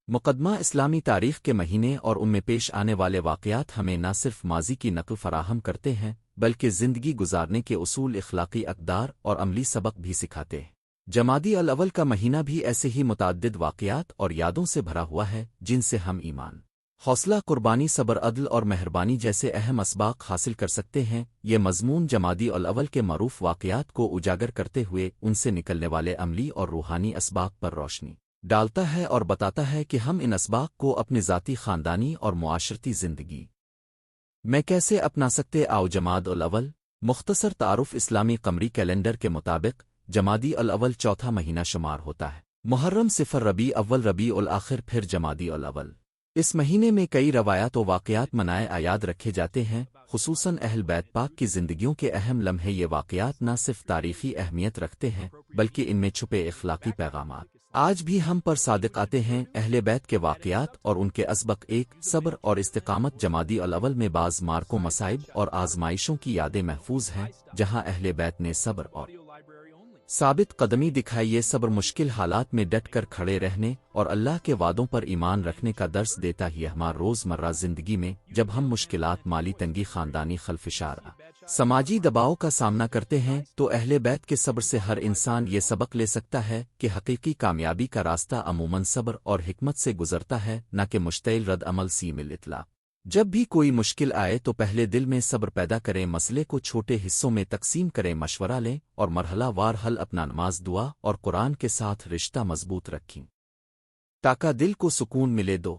مقدمہ اسلامی تاریخ کے مہینے اور ان میں پیش آنے والے واقعات ہمیں نہ صرف ماضی کی نقل فراہم کرتے ہیں بلکہ زندگی گزارنے کے اصول، اخلاقی اقدار اور عملی سبق بھی سکھاتے ہیں۔ جمادی الاول کا مہینہ بھی ایسے ہی متعدد واقعات اور یادوں سے بھرا ہوا ہے جن سے ہم ایمان، حوصلہ، قربانی، صبر، عدل اور مہربانی جیسے اہم اسباق حاصل کر سکتے ہیں۔ یہ مضمون جمادی الاول کے معروف واقعات کو اجاگر کرتے ہوئے ان سے نکلنے والے عملی اور روحانی اسباق پر روشنی ڈالتا ہے اور بتاتا ہے کہ ہم ان اسباق کو اپنی ذاتی، خاندانی اور معاشرتی زندگی میں کیسے اپنا سکتے۔ آؤ جماد الاول مختصر تعارف۔ اسلامی قمری کیلنڈر کے مطابق جمادی الاول چوتھا مہینہ شمار ہوتا ہے۔ محرم، صفر، ربیع اول، ربیع الاخر، پھر جمادی الاول۔ اس مہینے میں کئی روایات و واقعات منائے یاد رکھے جاتے ہیں، خصوصاً اہل بیت پاک کی زندگیوں کے اہم لمحے۔ یہ واقعات نہ صرف تاریخی اہمیت رکھتے ہیں بلکہ ان میں چھپے اخلاقی پیغامات آج بھی ہم پر صادق آتے ہیں۔ اہل بیت کے واقعات اور ان کے اسبق: ایک، صبر اور استقامت۔ جمادی الاول میں بعض مارکوں، مصائب اور آزمائشوں کی یادیں محفوظ ہیں جہاں اہل بیت نے صبر اور ثابت قدمی دکھائی۔ یہ صبر مشکل حالات میں ڈٹ کر کھڑے رہنے اور اللہ کے وعدوں پر ایمان رکھنے کا درس دیتا ہے۔ ہماری روزمرہ زندگی میں جب ہم مشکلات، مالی تنگی، خاندانی خلفشار، سماجی دباؤ کا سامنا کرتے ہیں تو اہل بیت کے صبر سے ہر انسان یہ سبق لے سکتا ہے کہ حقیقی کامیابی کا راستہ عموماً صبر اور حکمت سے گزرتا ہے، نہ کہ مشتعل رد عمل سیم الاطلاق۔ جب بھی کوئی مشکل آئے تو پہلے دل میں صبر پیدا کریں، مسئلے کو چھوٹے حصوں میں تقسیم کریں، مشورہ لیں اور مرحلہ وار حل اپنا نماز، دعا اور قرآن کے ساتھ رشتہ مضبوط رکھیں تاکہ دل کو سکون ملے۔ دو،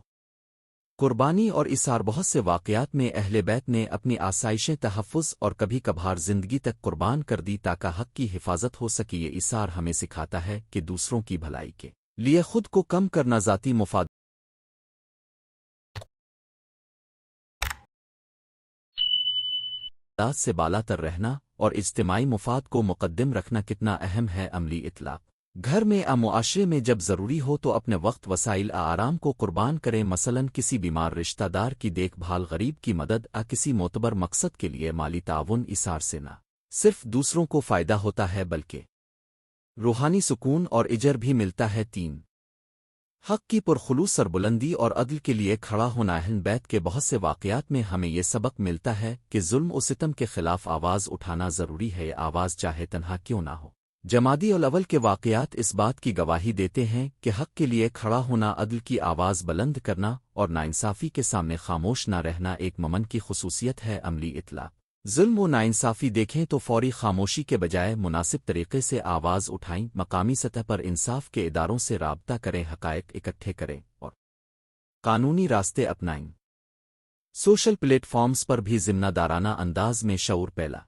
قربانی اور اثار۔ بہت سے واقعات میں اہل بیت نے اپنی آسائشیں، تحفظ اور کبھی کبھار زندگی تک قربان کر دی تاکہ حق کی حفاظت ہو سکے۔ یہ اثار ہمیں سکھاتا ہے کہ دوسروں کی بھلائی کے لیے خود کو کم کرنا، ذاتی مفاد سے بالا تر رہنا اور اجتماعی مفاد کو مقدم رکھنا کتنا اہم ہے۔ عملی اطلاق: گھر میں معاشرے میں جب ضروری ہو تو اپنے وقت، وسائل، آرام کو قربان کریں، مثلاً کسی بیمار رشتہ دار کی دیکھ بھال، غریب کی مدد، کسی معتبر مقصد کے لیے مالی تعاون۔ اثار سے نہ صرف دوسروں کو فائدہ ہوتا ہے بلکہ روحانی سکون اور اجر بھی ملتا ہے۔ تین، حق کی پرخلوص، سربلندی اور عدل کے لیے کھڑا ہونا۔ اہل بیت کے بہت سے واقعات میں ہمیں یہ سبق ملتا ہے کہ ظلم و ستم کے خلاف آواز اٹھانا ضروری ہے، آواز چاہے تنہا کیوں نہ ہو۔ جمادی الاول کے واقعات اس بات کی گواہی دیتے ہیں کہ حق کے لیے کھڑا ہونا، عدل کی آواز بلند کرنا اور ناانصافی کے سامنے خاموش نہ رہنا ایک مومن کی خصوصیت ہے۔ عملی اطلاق: ظلم و ناانصافی دیکھیں تو فوری خاموشی کے بجائے مناسب طریقے سے آواز اٹھائیں، مقامی سطح پر انصاف کے اداروں سے رابطہ کریں، حقائق اکٹھے کریں اور قانونی راستے اپنائیں۔ سوشل پلیٹ فارمز پر بھی ذمہ دارانہ انداز میں شعور پھیلا۔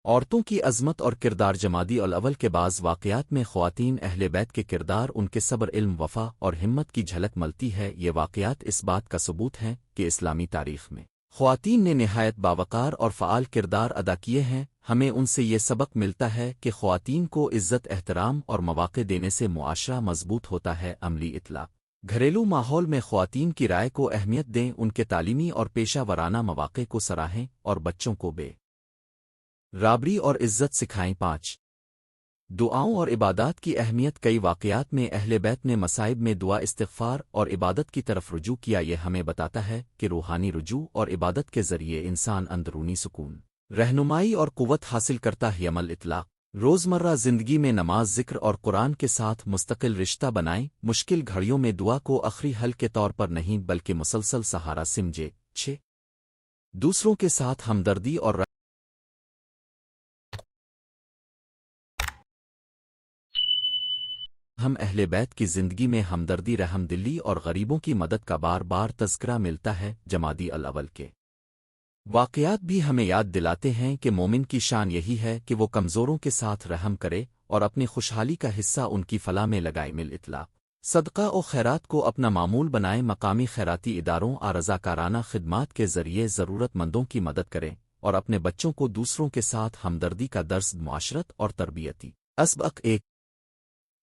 عورتوں کی عظمت اور کردار۔ جمادی الاول کے بعض واقعات میں خواتین اہل بیت کے کردار، ان کے صبر، علم، وفا اور ہمت کی جھلک ملتی ہے۔ یہ واقعات اس بات کا ثبوت ہیں کہ اسلامی تاریخ میں خواتین نے نہایت باوقار اور فعال کردار ادا کیے ہیں۔ ہمیں ان سے یہ سبق ملتا ہے کہ خواتین کو عزت، احترام اور مواقع دینے سے معاشرہ مضبوط ہوتا ہے۔ عملی اطلاق: گھریلو ماحول میں خواتین کی رائے کو اہمیت دیں، ان کے تعلیمی اور پیشہ ورانہ مواقع کو سراہیں اور بچوں کو بے رابری اور عزت سکھائیں۔ پانچ، دعاؤں اور عبادات کی اہمیت۔ کئی واقعات میں اہل بیت نے مصائب میں دعا، استغفار اور عبادت کی طرف رجوع کیا۔ یہ ہمیں بتاتا ہے کہ روحانی رجوع اور عبادت کے ذریعے انسان اندرونی سکون، رہنمائی اور قوت حاصل کرتا ہے۔ عمل اطلاق: روزمرہ زندگی میں نماز، ذکر اور قرآن کے ساتھ مستقل رشتہ بنائیں، مشکل گھڑیوں میں دعا کو آخری حل کے طور پر نہیں بلکہ مسلسل سہارا سمجھے۔ چھ، دوسروں کے ساتھ ہمدردی اور ہم اہل بیت کی زندگی میں ہمدردی، رحم دلی اور غریبوں کی مدد کا بار بار تذکرہ ملتا ہے۔ جمادی الاول کے واقعات بھی ہمیں یاد دلاتے ہیں کہ مومن کی شان یہی ہے کہ وہ کمزوروں کے ساتھ رحم کرے اور اپنی خوشحالی کا حصہ ان کی فلاح میں لگائے۔ مل اطلاق: صدقہ و خیرات کو اپنا معمول بنائیں، مقامی خیراتی اداروں اور رضاکارانہ خدمات کے ذریعے ضرورت مندوں کی مدد کریں اور اپنے بچوں کو دوسروں کے ساتھ ہمدردی کا درس۔ معاشرت اور تربیتی اسبق: ایک،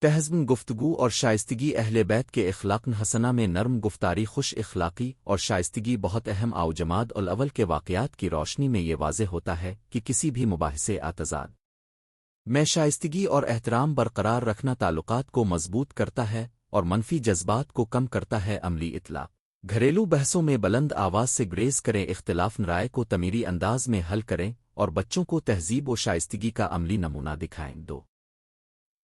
تہذب گفتگو اور شائستگی اہل بیت کے اخلاق حسنہ میں نرم گفتاری خوش اخلاقی اور شائستگی بہت اہم جماعت الاول کے واقعات کی روشنی میں یہ واضح ہوتا ہے کہ کسی بھی مباحثے تضاد میں شائستگی اور احترام برقرار رکھنا تعلقات کو مضبوط کرتا ہے اور منفی جذبات کو کم کرتا ہے عملی اطلاق گھریلو بحثوں میں بلند آواز سے گریز کریں اختلاف رائے کو تعمیری انداز میں حل کریں اور بچوں کو تہذیب و شائستگی کا عملی نمونہ دکھائیں دو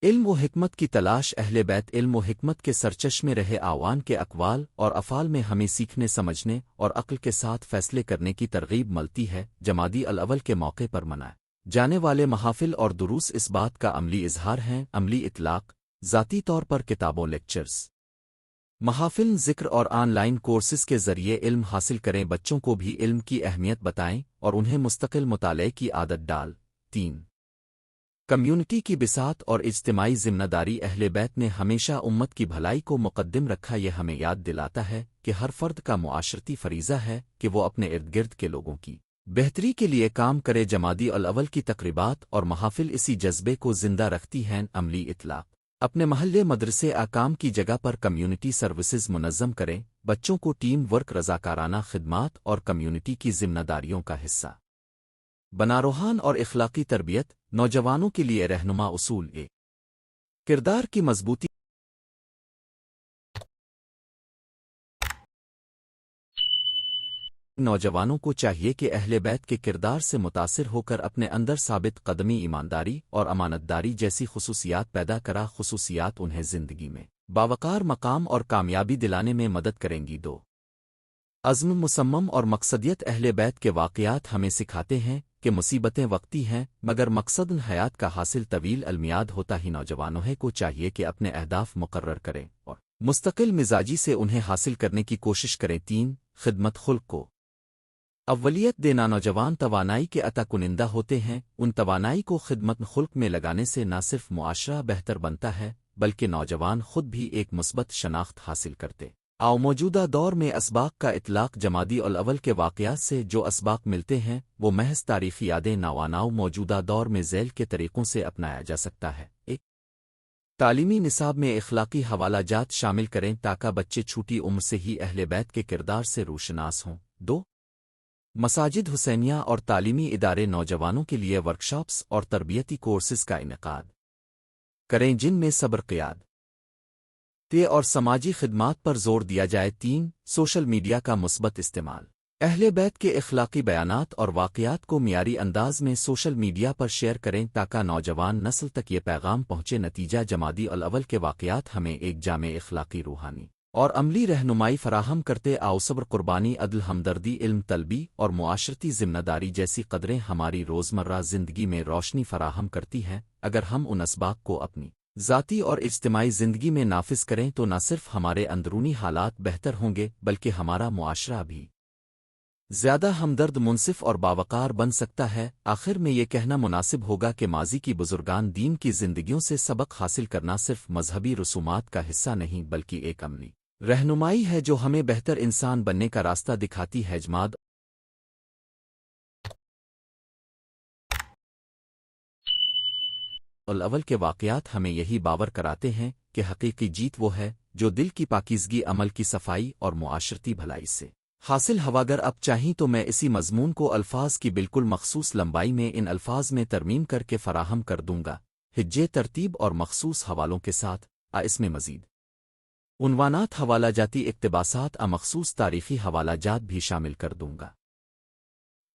علم و حکمت کی تلاش اہل بیت علم و حکمت کے سرچشمے رہے آوان کے اقوال اور افعال میں ہمیں سیکھنے سمجھنے اور عقل کے ساتھ فیصلے کرنے کی ترغیب ملتی ہے جمادی الاول کے موقع پر منائے جانے والے محافل اور دروس اس بات کا عملی اظہار ہیں عملی اطلاق ذاتی طور پر کتابوں لیکچرز محافل ذکر اور آن لائن کورسز کے ذریعے علم حاصل کریں بچوں کو بھی علم کی اہمیت بتائیں اور انہیں مستقل مطالعے کی عادت ڈال 3 کمیونٹی کی بساط اور اجتماعی ذمہ داری اہل بیت نے ہمیشہ امت کی بھلائی کو مقدم رکھا یہ ہمیں یاد دلاتا ہے کہ ہر فرد کا معاشرتی فریضہ ہے کہ وہ اپنے ارد گرد کے لوگوں کی بہتری کے لیے کام کرے جمادی الاول کی تقریبات اور محافل اسی جذبے کو زندہ رکھتی ہیں عملی اطلاق اپنے محلے مدرسے کام کی جگہ پر کمیونٹی سروسز منظم کریں بچوں کو ٹیم ورک رضاکارانہ خدمات اور کمیونٹی کی ذمہ داریوں کا حصہ بنا روحان اور اخلاقی تربیت نوجوانوں کے لیے رہنما اصول کردار کی مضبوطی نوجوانوں کو چاہیے کہ اہل بیت کے کردار سے متاثر ہو کر اپنے اندر ثابت قدمی ایمانداری اور امانتداری جیسی خصوصیات پیدا کرا خصوصیات انہیں زندگی میں باوقار مقام اور کامیابی دلانے میں مدد کریں گی دو عزم مصمم اور مقصدیت اہل بیت کے واقعات ہمیں سکھاتے ہیں کہ مصیبتیں وقتی ہیں مگر مقصد حیات کا حاصل طویل المیاد ہوتا ہی نوجوانوں کو چاہیے کہ اپنے اہداف مقرر کریں اور مستقل مزاجی سے انہیں حاصل کرنے کی کوشش کریں 3 خدمت خلق کو اولیت دینا نوجوان توانائی کے عطا کنندہ ہوتے ہیں ان توانائی کو خدمت خلق میں لگانے سے نہ صرف معاشرہ بہتر بنتا ہے بلکہ نوجوان خود بھی ایک مثبت شناخت حاصل کرتے موجودہ دور میں اسباق کا اطلاق جمادی الاول کے واقعات سے جو اسباق ملتے ہیں وہ محض تاریخی یادیں نواناؤ موجودہ دور میں ذیل کے طریقوں سے اپنایا جا سکتا ہے 1 تعلیمی نصاب میں اخلاقی حوالہ جات شامل کریں تاکہ بچے چھوٹی عمر سے ہی اہل بیت کے کردار سے روشناس ہوں 2 مساجد حسینیہ اور تعلیمی ادارے نوجوانوں کے لیے ورکشاپس اور تربیتی کورسز کا انعقاد کریں جن میں صبر قیاد اور سماجی خدمات پر زور دیا جائے 3 سوشل میڈیا کا مثبت استعمال اہل بیت کے اخلاقی بیانات اور واقعات کو معیاری انداز میں سوشل میڈیا پر شیئر کریں تاکہ نوجوان نسل تک یہ پیغام پہنچے نتیجہ جمادی الاول کے واقعات ہمیں ایک جامع اخلاقی روحانی اور عملی رہنمائی فراہم کرتے صبر قربانی عدل ہمدردی علم طلبی اور معاشرتی ذمہ داری جیسی قدریں ہماری روزمرہ زندگی میں روشنی فراہم کرتی ہیں اگر ہم ان اسباق کو اپنی ذاتی اور اجتماعی زندگی میں نافذ کریں تو نہ صرف ہمارے اندرونی حالات بہتر ہوں گے بلکہ ہمارا معاشرہ بھی زیادہ ہمدرد منصف اور باوقار بن سکتا ہے آخر میں یہ کہنا مناسب ہوگا کہ ماضی کی بزرگان دین کی زندگیوں سے سبق حاصل کرنا صرف مذہبی رسومات کا حصہ نہیں بلکہ ایک عملی رہنمائی ہے جو ہمیں بہتر انسان بننے کا راستہ دکھاتی ہے جماد الاول کے واقعات ہمیں یہی باور کراتے ہیں کہ حقیقی جیت وہ ہے جو دل کی پاکیزگی عمل کی صفائی اور معاشرتی بھلائی سے حاصل اگر اب چاہیں تو میں اسی مضمون کو الفاظ کی بالکل مخصوص لمبائی میں ان الفاظ میں ترمیم کر کے فراہم کر دوں گا ہجے ترتیب اور مخصوص حوالوں کے ساتھ اس میں مزید عنوانات حوالہ جاتی اقتباسات مخصوص تاریخی حوالہ جات بھی شامل کر دوں گا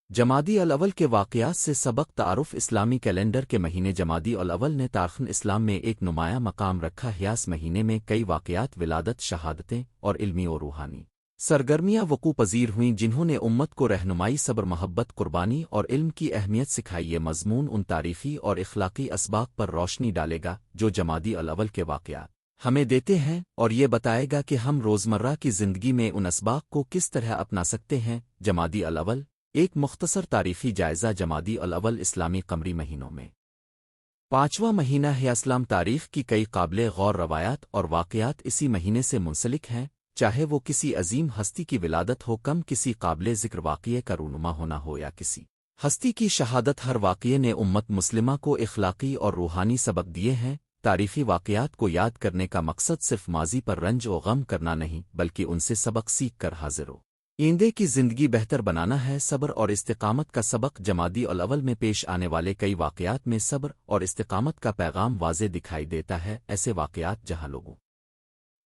جمادی الاول کے واقعات سے سبق تعارف اسلامی کیلنڈر کے مہینے جمادی الاول نے تاریخ اسلام میں ایک نمایاں مقام رکھا اس مہینے میں کئی واقعات ولادت شہادتیں اور علمی و روحانی سرگرمیاں وقوع پذیر ہوئیں جنہوں نے امت کو رہنمائی صبر محبت قربانی اور علم کی اہمیت سکھائی یہ مضمون ان تاریخی اور اخلاقی اسباق پر روشنی ڈالے گا جو جمادی الاول کے واقعات ہمیں دیتے ہیں اور یہ بتائے گا کہ ہم روزمرہ کی زندگی میں ان اسباق کو کس طرح اپنا سکتے ہیں جمادی الاول ایک مختصر تاریخی جائزہ جمادی الاول اسلامی قمری مہینوں میں 5واں مہینہ ہے اسلام تاریخ کی کئی قابل غور روایات اور واقعات اسی مہینے سے منسلک ہیں چاہے وہ کسی عظیم ہستی کی ولادت ہو کم کسی قابل ذکر واقعے کا رونما ہونا ہو یا کسی ہستی کی شہادت ہر واقعے نے امت مسلمہ کو اخلاقی اور روحانی سبق دیے ہیں تاریخی واقعات کو یاد کرنے کا مقصد صرف ماضی پر رنج و غم کرنا نہیں بلکہ ان سے سبق سیکھ کر حاضر ہو آئندے کی زندگی بہتر بنانا ہے۔ صبر اور استقامت کا سبق جمادی الاول میں پیش آنے والے کئی واقعات میں صبر اور استقامت کا پیغام واضح دکھائی دیتا ہے۔ ایسے واقعات جہاں لوگوں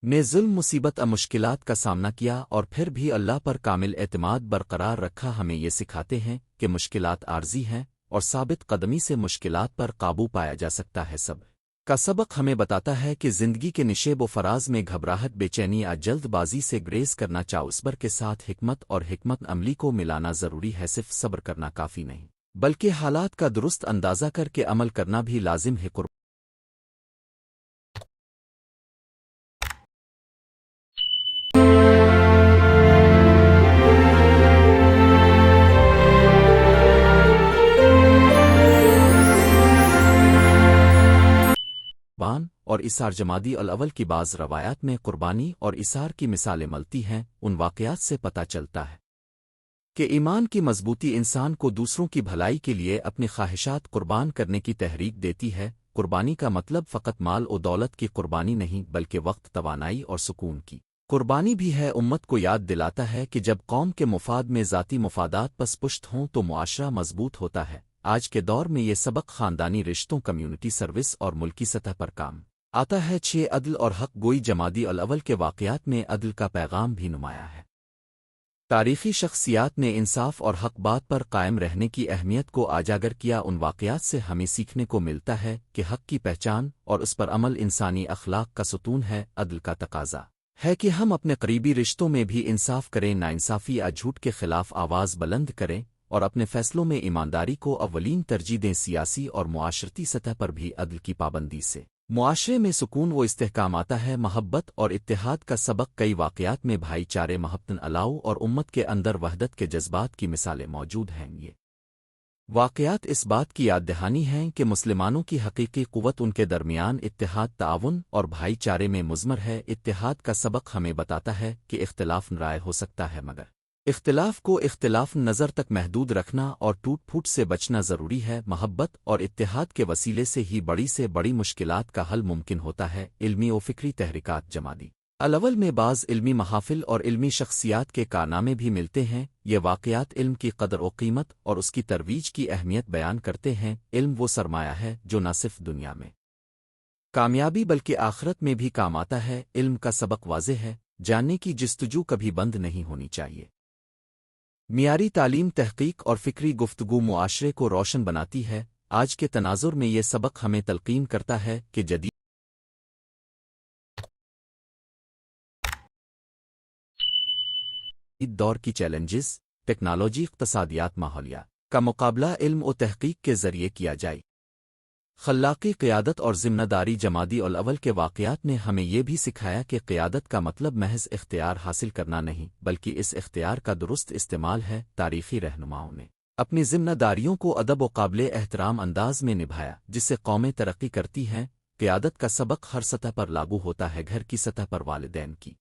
نے ظلم مصیبت اور مشکلات کا سامنا کیا اور پھر بھی اللہ پر کامل اعتماد برقرار رکھا ہمیں یہ سکھاتے ہیں کہ مشکلات عارضی ہیں اور ثابت قدمی سے مشکلات پر قابو پایا جا سکتا ہے۔ صبر کا سبق ہمیں بتاتا ہے کہ زندگی کے نشیب و فراز میں گھبراہٹ بے چینی یا جلد بازی سے گریز کرنا چاہو صبر کے ساتھ حکمت اور حکمت عملی کو ملانا ضروری ہے۔ صرف صبر کرنا کافی نہیں بلکہ حالات کا درست اندازہ کر کے عمل کرنا بھی لازم ہے۔ قربان اور اثار جمادی الاول کی بعض روایات میں قربانی اور اثار کی مثالیں ملتی ہیں۔ ان واقعات سے پتہ چلتا ہے کہ ایمان کی مضبوطی انسان کو دوسروں کی بھلائی کے لیے اپنی خواہشات قربان کرنے کی تحریک دیتی ہے۔ قربانی کا مطلب فقط مال و دولت کی قربانی نہیں بلکہ وقت توانائی اور سکون کی قربانی بھی ہے۔ امت کو یاد دلاتا ہے کہ جب قوم کے مفاد میں ذاتی مفادات پس پشت ہوں تو معاشرہ مضبوط ہوتا ہے۔ آج کے دور میں یہ سبق خاندانی رشتوں کمیونٹی سروس اور ملکی سطح پر کام آتا ہے۔ عدل اور حق گوئی جمادی الاول کے واقعات میں عدل کا پیغام بھی نمایاں ہے۔ تاریخی شخصیات نے انصاف اور حق بات پر قائم رہنے کی اہمیت کو اجاگر کیا۔ ان واقعات سے ہمیں سیکھنے کو ملتا ہے کہ حق کی پہچان اور اس پر عمل انسانی اخلاق کا ستون ہے۔ عدل کا تقاضا ہے کہ ہم اپنے قریبی رشتوں میں بھی انصاف کریں، ناانصافی یا جھوٹ کے خلاف آواز بلند کریں اور اپنے فیصلوں میں ایمانداری کو اولین ترجیح دیں۔ سیاسی اور معاشرتی سطح پر بھی عدل کی پابندی سے معاشرے میں سکون و استحکام آتا ہے۔ محبت اور اتحاد کا سبق کئی واقعات میں بھائی چارے، محبت الاؤ اور امت کے اندر وحدت کے جذبات کی مثالیں موجود ہیں۔ یہ واقعات اس بات کی یاد دہانی ہیں کہ مسلمانوں کی حقیقی قوت ان کے درمیان اتحاد، تعاون اور بھائی چارے میں مضمر ہے۔ اتحاد کا سبق ہمیں بتاتا ہے کہ اختلاف رائے ہو سکتا ہے مگر اختلاف کو اختلاف نظر تک محدود رکھنا اور ٹوٹ پھوٹ سے بچنا ضروری ہے۔ محبت اور اتحاد کے وسیلے سے ہی بڑی سے بڑی مشکلات کا حل ممکن ہوتا ہے۔ علمی و فکری تحریکات جمادی الاول میں بعض علمی محافل اور علمی شخصیات کے کارنامے بھی ملتے ہیں۔ یہ واقعات علم کی قدر و قیمت اور اس کی ترویج کی اہمیت بیان کرتے ہیں۔ علم وہ سرمایہ ہے جو نہ صرف دنیا میں کامیابی بلکہ آخرت میں بھی کام آتا ہے۔ علم کا سبق واضح ہے، جاننے کی جستجو کبھی بند نہیں ہونی چاہیے۔ معیاری تعلیم، تحقیق اور فکری گفتگو معاشرے کو روشن بناتی ہے۔ آج کے تناظر میں یہ سبق ہمیں تلقین کرتا ہے کہ جدید دور کی چیلنجز، ٹیکنالوجی، اقتصادیات، ماحولیات کا مقابلہ علم و تحقیق کے ذریعے کیا جائے۔ خلاقی، قیادت اور ذمہ داری جمادی الاول کے واقعات نے ہمیں یہ بھی سکھایا کہ قیادت کا مطلب محض اختیار حاصل کرنا نہیں بلکہ اس اختیار کا درست استعمال ہے۔ تاریخی رہنماؤں نے اپنی ذمہ داریوں کو ادب و قابل احترام انداز میں نبھایا جس سے قومیں ترقی کرتی ہیں۔ قیادت کا سبق ہر سطح پر لاگو ہوتا ہے۔ گھر کی سطح پر والدین کی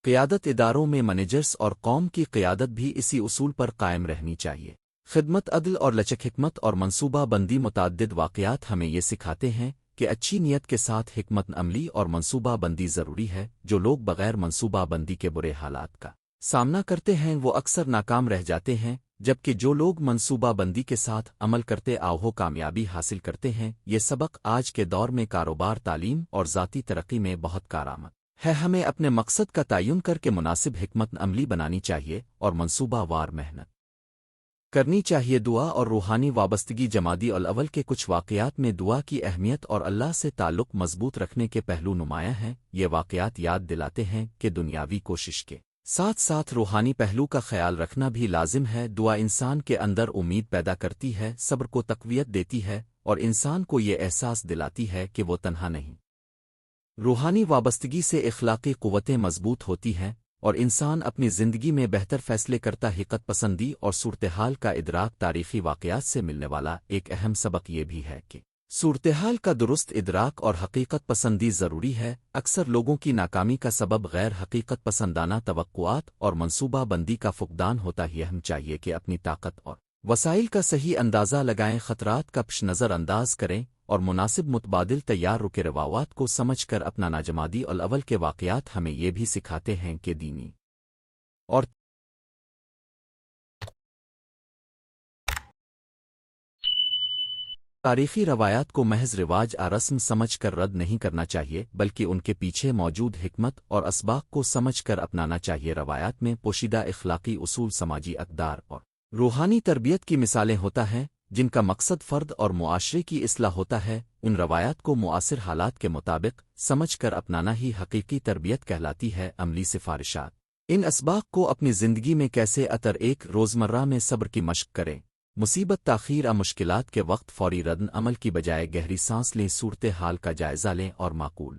قیادت، اداروں میں مینیجرز اور قوم کی قیادت بھی اسی اصول پر قائم رہنی چاہیے۔ خدمت، عدل اور لچک، حکمت اور منصوبہ بندی۔ متعدد واقعات ہمیں یہ سکھاتے ہیں کہ اچھی نیت کے ساتھ حکمت عملی اور منصوبہ بندی ضروری ہے۔ جو لوگ بغیر منصوبہ بندی کے برے حالات کا سامنا کرتے ہیں وہ اکثر ناکام رہ جاتے ہیں، جبکہ جو لوگ منصوبہ بندی کے ساتھ عمل کرتے آہو کامیابی حاصل کرتے ہیں۔ یہ سبق آج کے دور میں کاروبار، تعلیم اور ذاتی ترقی میں بہت کارآمد ہے۔ ہمیں اپنے مقصد کا تعین کر کے مناسب حکمت عملی بنانی چاہیے اور منصوبہ وار محنت کرنی چاہیے۔ دعا اور روحانی وابستگی جمادی الاول کے کچھ واقعات میں دعا کی اہمیت اور اللہ سے تعلق مضبوط رکھنے کے پہلو نمایاں ہیں۔ یہ واقعات یاد دلاتے ہیں کہ دنیاوی کوشش کے ساتھ ساتھ روحانی پہلو کا خیال رکھنا بھی لازم ہے۔ دعا انسان کے اندر امید پیدا کرتی ہے، صبر کو تقویت دیتی ہے اور انسان کو یہ احساس دلاتی ہے کہ وہ تنہا نہیں۔ روحانی وابستگی سے اخلاقی قوتیں مضبوط ہوتی ہیں اور انسان اپنی زندگی میں بہتر فیصلے کرتا۔ حقیقت پسندی اور صورتحال کا ادراک تاریخی واقعات سے ملنے والا ایک اہم سبق یہ بھی ہے کہ صورتحال کا درست ادراک اور حقیقت پسندی ضروری ہے۔ اکثر لوگوں کی ناکامی کا سبب غیر حقیقت پسندانہ توقعات اور منصوبہ بندی کا فقدان ہوتا ہے۔ ہم چاہیے کہ اپنی طاقت اور وسائل کا صحیح اندازہ لگائیں، خطرات کا پیش نظر انداز کریں اور مناسب متبادل تیار رکے روایات کو سمجھ کر اپنانا۔ جمادی الاول کے واقعات ہمیں یہ بھی سکھاتے ہیں کہ دینی اور تاریخی روایات کو محض رواج رسم سمجھ کر رد نہیں کرنا چاہیے، بلکہ ان کے پیچھے موجود حکمت اور اسباق کو سمجھ کر اپنانا چاہیے۔ روایات میں پوشیدہ اخلاقی اصول، سماجی اقدار اور روحانی تربیت کی مثالیں ہوتا ہے، جن کا مقصد فرد اور معاشرے کی اصلاح ہوتا ہے۔ ان روایات کو معاصر حالات کے مطابق سمجھ کر اپنانا ہی حقیقی تربیت کہلاتی ہے۔ عملی سفارشات: ان اسباق کو اپنی زندگی میں کیسے اثر ایک روزمرہ میں صبر کی مشق کریں، مصیبت تاخیر مشکلات کے وقت فوری ردن عمل کی بجائے گہری سانس لیں، صورتحال کا جائزہ لیں اور معقول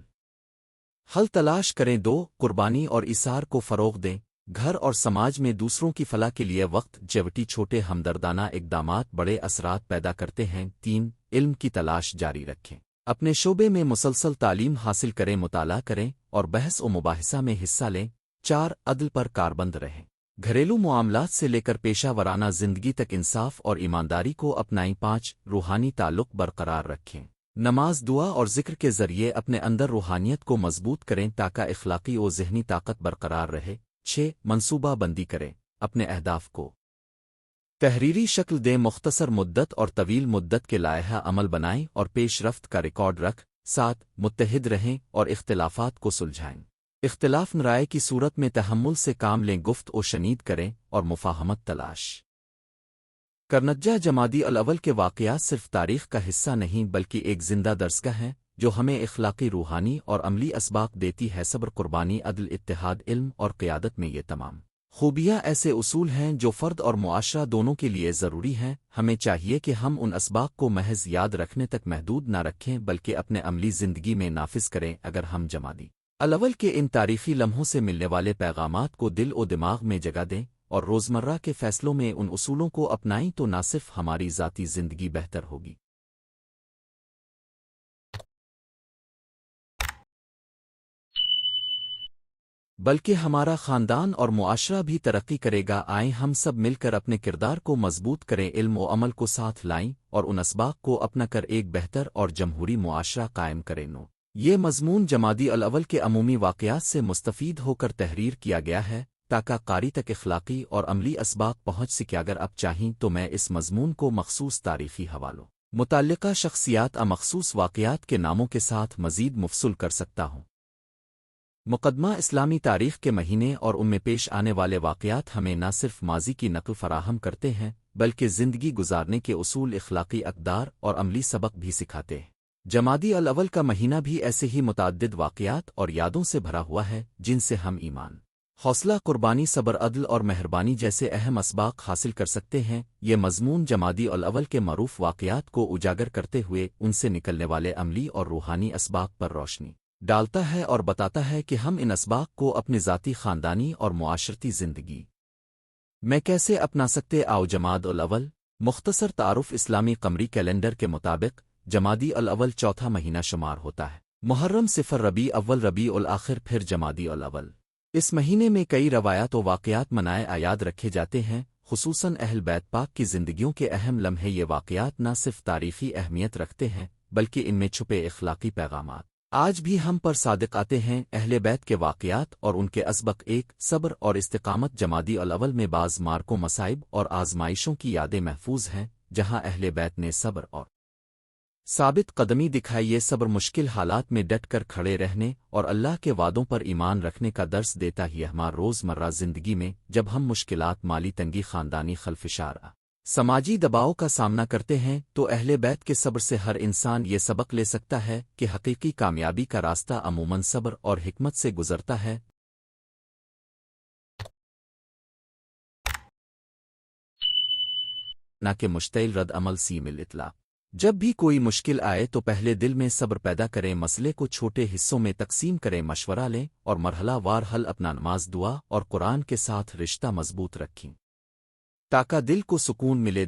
حل تلاش کریں۔ قربانی اور ایثار کو فروغ دیں، گھر اور سماج میں دوسروں کی فلاح کے لیے وقت جوٹی چھوٹے ہمدردانہ اقدامات بڑے اثرات پیدا کرتے ہیں۔ علم کی تلاش جاری رکھیں، اپنے شعبے میں مسلسل تعلیم حاصل کریں، مطالعہ کریں اور بحث و مباحثہ میں حصہ لیں۔ عدل پر کاربند رہیں، گھریلو معاملات سے لے کر پیشہ ورانہ زندگی تک انصاف اور ایمانداری کو اپنائیں۔ روحانی تعلق برقرار رکھیں، نماز، دعا اور ذکر کے ذریعے اپنے اندر روحانیت کو مضبوط کریں تاکہ اخلاقی و ذہنی طاقت برقرار رہے۔ منصوبہ بندی کریں، اپنے اہداف کو تحریری شکل دیں، مختصر مدت اور طویل مدت کے لائحہ عمل بنائیں اور پیش رفت کا ریکارڈ رکھ۔ متحد رہیں اور اختلافات کو سلجھائیں، اختلاف رائے کی صورت میں تحمل سے کام لیں، گفت و شنید کریں اور مفاہمت تلاش کرنجہ جمادی الاول کے واقعات صرف تاریخ کا حصہ نہیں بلکہ ایک زندہ درسگاہ ہے جو ہمیں اخلاقی، روحانی اور عملی اسباق دیتی ہے۔ صبر، قربانی، عدل، اتحاد، علم اور قیادت میں یہ تمام خوبیاں ایسے اصول ہیں جو فرد اور معاشرہ دونوں کے لیے ضروری ہیں۔ ہمیں چاہیے کہ ہم ان اسباق کو محض یاد رکھنے تک محدود نہ رکھیں بلکہ اپنے عملی زندگی میں نافذ کریں۔ اگر ہم جمادی الاول کے ان تاریخی لمحوں سے ملنے والے پیغامات کو دل و دماغ میں جگہ دیں اور روزمرہ کے فیصلوں میں ان اصولوں کو اپنائیں تو نہ صرف ہماری ذاتی زندگی بہتر ہوگی بلکہ ہمارا خاندان اور معاشرہ بھی ترقی کرے گا۔ آئیں ہم سب مل کر اپنے کردار کو مضبوط کریں، علم و عمل کو ساتھ لائیں اور ان اسباق کو اپنا کر ایک بہتر اور جمہوری معاشرہ قائم کریں۔ یہ مضمون جمادی الاول کے عمومی واقعات سے مستفید ہو کر تحریر کیا گیا ہے تاکہ قاری تک اخلاقی اور عملی اسباق پہنچ سکے۔ اگر اب چاہیں تو میں اس مضمون کو مخصوص تاریخی حوالوں، متعلقہ شخصیات مخصوص واقعات کے ناموں کے ساتھ مزید مفصل کر سکتا ہوں۔ مقدمہ: اسلامی تاریخ کے مہینے اور ان میں پیش آنے والے واقعات ہمیں نہ صرف ماضی کی نقل فراہم کرتے ہیں بلکہ زندگی گزارنے کے اصول، اخلاقی اقدار اور عملی سبق بھی سکھاتے ہیں۔ جمادی الاول کا مہینہ بھی ایسے ہی متعدد واقعات اور یادوں سے بھرا ہوا ہے جن سے ہم ایمان، حوصلہ، قربانی، صبر، عدل اور مہربانی جیسے اہم اسباق حاصل کر سکتے ہیں۔ یہ مضمون جمادی الاول کے معروف واقعات کو اجاگر کرتے ہوئے ان سے نکلنے والے عملی اور روحانی اسباق پر روشنی ڈالتا ہے اور بتاتا ہے کہ ہم ان اسباق کو اپنی ذاتی، خاندانی اور معاشرتی زندگی میں کیسے اپنا سکتے۔ جمادی الاول مختصر تعارف: اسلامی قمری کیلنڈر کے مطابق جمادی الاول چوتھا مہینہ شمار ہوتا ہے۔ محرم، صفر، ربیع اول، ربیع الاخر، پھر جمادی الاول۔ اس مہینے میں کئی روایات و واقعات منائے یاد رکھے جاتے ہیں، خصوصاً اہل بیت پاک کی زندگیوں کے اہم لمحے۔ یہ واقعات نہ صرف تاریخی اہمیت رکھتے ہیں بلکہ ان میں چھپے اخلاقی پیغامات آج بھی ہم پر صادق آتے ہیں۔ اہل بیت کے واقعات اور ان کے اسبق: صبر اور استقامت۔ جمادی الاول میں بعض مارکوں، مصائب اور آزمائشوں کی یادیں محفوظ ہیں جہاں اہل بیت نے صبر اور ثابت قدمی دکھائی۔ یہ صبر مشکل حالات میں ڈٹ کر کھڑے رہنے اور اللہ کے وعدوں پر ایمان رکھنے کا درس دیتا ہے۔ ہماری روزمرہ زندگی میں جب ہم مشکلات، مالی تنگی، خاندانی خلفشار، سماجی دباؤ کا سامنا کرتے ہیں تو اہل بیت کے صبر سے ہر انسان یہ سبق لے سکتا ہے کہ حقیقی کامیابی کا راستہ عموماً صبر اور حکمت سے گزرتا ہے، نہ کہ مشتعل رد عمل سیمل اطلاع۔ جب بھی کوئی مشکل آئے تو پہلے دل میں صبر پیدا کریں، مسئلے کو چھوٹے حصوں میں تقسیم کریں، مشورہ لیں اور مرحلہ وار حل اپنا نماز، دعا اور قرآن کے ساتھ رشتہ مضبوط رکھیں تاکہ دل کو سکون ملے۔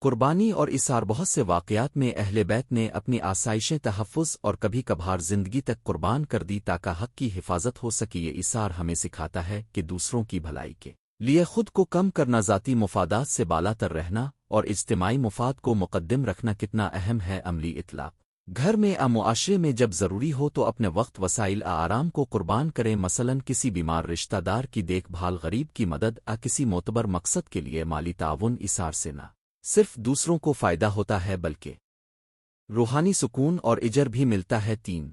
قربانی اور ایثار: بہت سے واقعات میں اہل بیت نے اپنی آسائشیں، تحفظ اور کبھی کبھار زندگی تک قربان کر دی تاکہ حق کی حفاظت ہو سکے۔ یہ ایثار ہمیں سکھاتا ہے کہ دوسروں کی بھلائی کے لیے خود کو کم کرنا ذاتی مفادات سے بالا تر رہنا اور اجتماعی مفاد کو مقدم رکھنا کتنا اہم ہے عملی اطلاق گھر میں معاشرے میں جب ضروری ہو تو اپنے وقت وسائل آرام کو قربان کریں مثلاً کسی بیمار رشتہ دار کی دیکھ بھال غریب کی مدد کسی معتبر مقصد کے لیے مالی تعاون اثار سے نہ صرف دوسروں کو فائدہ ہوتا ہے بلکہ روحانی سکون اور اجر بھی ملتا ہے 3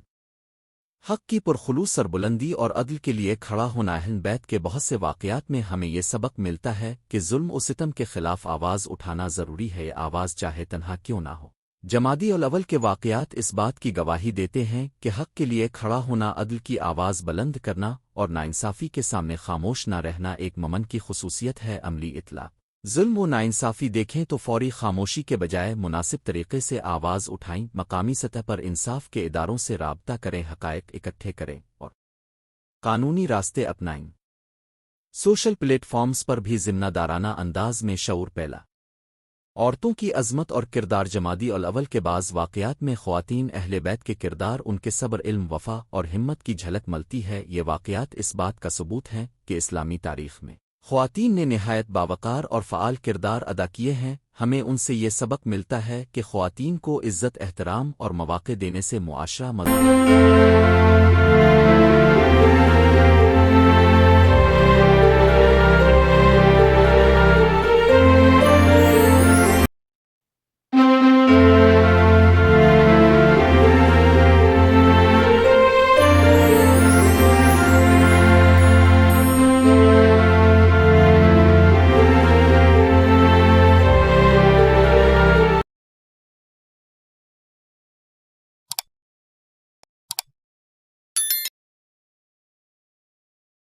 حق کی پرخلوص سربلندی اور عدل کے لیے کھڑا ہونا اہل بیت کے بہت سے واقعات میں ہمیں یہ سبق ملتا ہے کہ ظلم و ستم کے خلاف آواز اٹھانا ضروری ہے آواز چاہے تنہا کیوں نہ ہو جمادی الاول کے واقعات اس بات کی گواہی دیتے ہیں کہ حق کے لیے کھڑا ہونا عدل کی آواز بلند کرنا اور ناانصافی کے سامنے خاموش نہ رہنا ایک مومن کی خصوصیت ہے عملی اطلاق ظلم و ناانصافی دیکھیں تو فوری خاموشی کے بجائے مناسب طریقے سے آواز اٹھائیں مقامی سطح پر انصاف کے اداروں سے رابطہ کریں حقائق اکٹھے کریں اور قانونی راستے اپنائیں سوشل پلیٹ فارمز پر بھی ذمہ دارانہ انداز میں شعور پھیلا عورتوں کی عظمت اور کردار جمادی الاول کے بعض واقعات میں خواتین اہل بیت کے کردار ان کے صبر علم وفا اور ہمت کی جھلک ملتی ہے یہ واقعات اس بات کا ثبوت ہیں کہ اسلامی تاریخ میں خواتین نے نہایت باوقار اور فعال کردار ادا کیے ہیں ہمیں ان سے یہ سبق ملتا ہے کہ خواتین کو عزت احترام اور مواقع دینے سے معاشرہ مضبوط